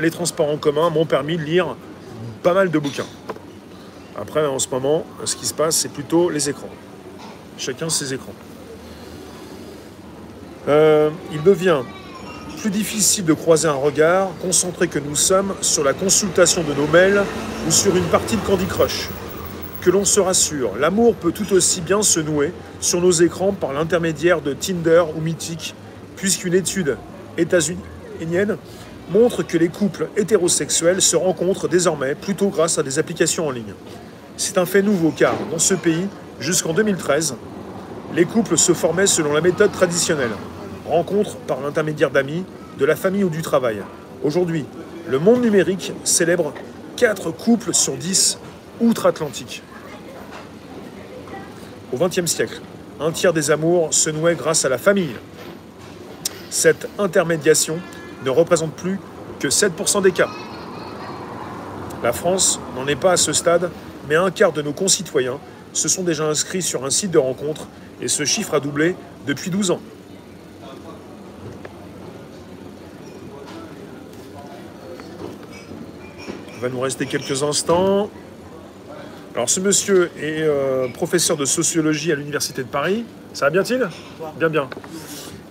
les transports en commun m'ont permis de lire pas mal de bouquins. Après, en ce moment, ce qui se passe, c'est plutôt les écrans. Chacun ses écrans. Il devient plus difficile de croiser un regard, concentré que nous sommes sur la consultation de nos mails ou sur une partie de Candy Crush. Que l'on se rassure, l'amour peut tout aussi bien se nouer sur nos écrans par l'intermédiaire de Tinder ou Mythique, puisqu'une étude états-unienne montre que les couples hétérosexuels se rencontrent désormais plutôt grâce à des applications en ligne. C'est un fait nouveau car, dans ce pays, jusqu'en 2013, les couples se formaient selon la méthode traditionnelle. Rencontre par l'intermédiaire d'amis, de la famille ou du travail. Aujourd'hui, le monde numérique célèbre 4 couples sur 10 outre-Atlantique. Au XXe siècle, un tiers des amours se nouaient grâce à la famille. Cette intermédiation ne représente plus que 7% des cas. La France n'en est pas à ce stade, mais un quart de nos concitoyens se sont déjà inscrits sur un site de rencontre et ce chiffre a doublé depuis 12 ans. Il va nous rester quelques instants. Alors ce monsieur est professeur de sociologie à l'Université de Paris. Ça va bien-il ? Bien, bien.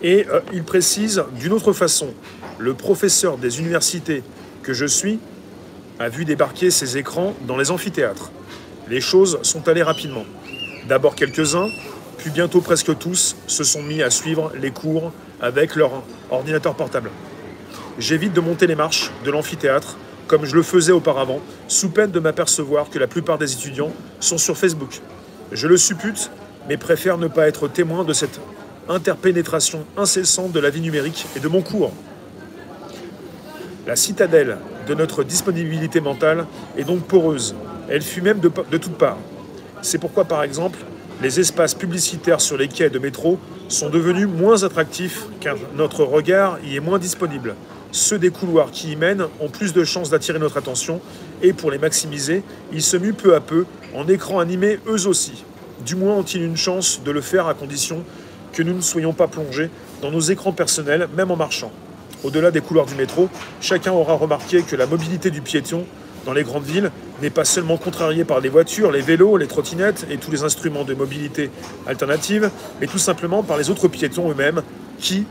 Et il précise d'une autre façon, le professeur des universités que je suis a vu débarquer ses écrans dans les amphithéâtres. Les choses sont allées rapidement. D'abord quelques-uns, puis bientôt presque tous se sont mis à suivre les cours avec leur ordinateur portable. J'évite de monter les marches de l'amphithéâtre comme je le faisais auparavant, sous peine de m'apercevoir que la plupart des étudiants sont sur Facebook. Je le suppute, mais préfère ne pas être témoin de cette interpénétration incessante de la vie numérique et de mon cours. La citadelle de notre disponibilité mentale est donc poreuse. Elle fuit même de toutes parts. C'est pourquoi, par exemple, les espaces publicitaires sur les quais de métro sont devenus moins attractifs car notre regard y est moins disponible. Ceux des couloirs qui y mènent ont plus de chances d'attirer notre attention et pour les maximiser, ils se muent peu à peu en écrans animés eux aussi. Du moins ont-ils une chance de le faire à condition que nous ne soyons pas plongés dans nos écrans personnels, même en marchant. Au-delà des couloirs du métro, chacun aura remarqué que la mobilité du piéton dans les grandes villes n'est pas seulement contrariée par les voitures, les vélos, les trottinettes et tous les instruments de mobilité alternative, mais tout simplement par les autres piétons eux-mêmes qui,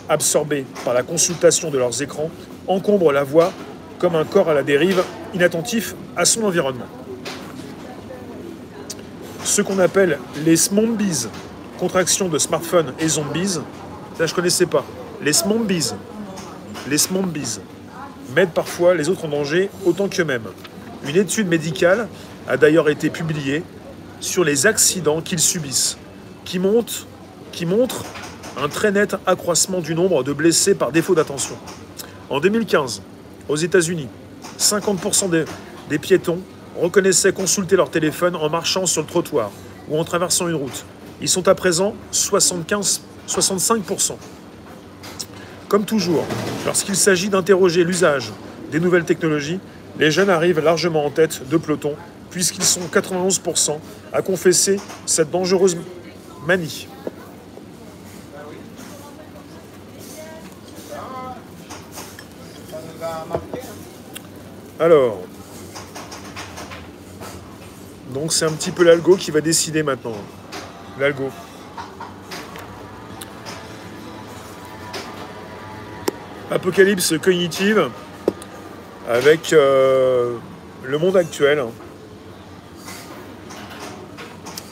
absorbés par la consultation de leurs écrans, encombrent la voie comme un corps à la dérive, inattentif à son environnement. Ce qu'on appelle les smombies, contraction de smartphone et zombies, ça je ne connaissais pas. Les smombies mettent parfois les autres en danger autant qu'eux-mêmes. Une étude médicale a d'ailleurs été publiée sur les accidents qu'ils subissent, qui montre un très net accroissement du nombre de blessés par défaut d'attention. En 2015, aux États-Unis, 50% des piétons reconnaissaient consulter leur téléphone en marchant sur le trottoir ou en traversant une route. Ils sont à présent 65%. Comme toujours, lorsqu'il s'agit d'interroger l'usage des nouvelles technologies, les jeunes arrivent largement en tête de peloton, puisqu'ils sont 91% à confesser cette dangereuse manie. Alors, donc c'est un petit peu l'algo qui va décider maintenant. L'algo. Apocalypse cognitive avec le monde actuel.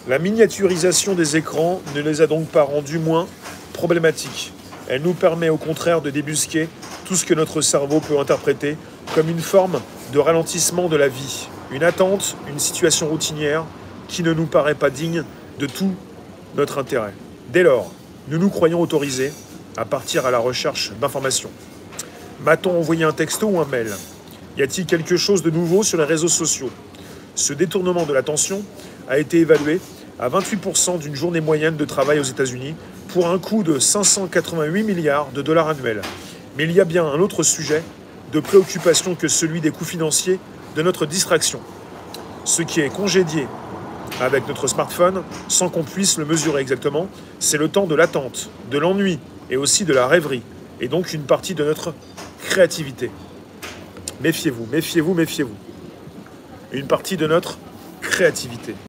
La miniaturisation des écrans ne les a donc pas rendus moins problématiques. Elle nous permet au contraire de débusquer tout ce que notre cerveau peut interpréter comme une forme de ralentissement de la vie, une attente, une situation routinière qui ne nous paraît pas digne de tout notre intérêt. Dès lors, nous nous croyons autorisés à partir à la recherche d'informations. M'a-t-on envoyé un texto ou un mail ? Y a-t-il quelque chose de nouveau sur les réseaux sociaux ? Ce détournement de l'attention a été évalué à 28% d'une journée moyenne de travail aux États-Unis pour un coût de 588 milliards de dollars annuels. Mais il y a bien un autre sujet de préoccupation que celui des coûts financiers de notre distraction. Ce qui est congédié avec notre smartphone, sans qu'on puisse le mesurer exactement, c'est le temps de l'attente, de l'ennui et aussi de la rêverie, et donc une partie de notre créativité. Méfiez-vous, méfiez-vous, méfiez-vous. Une partie de notre créativité.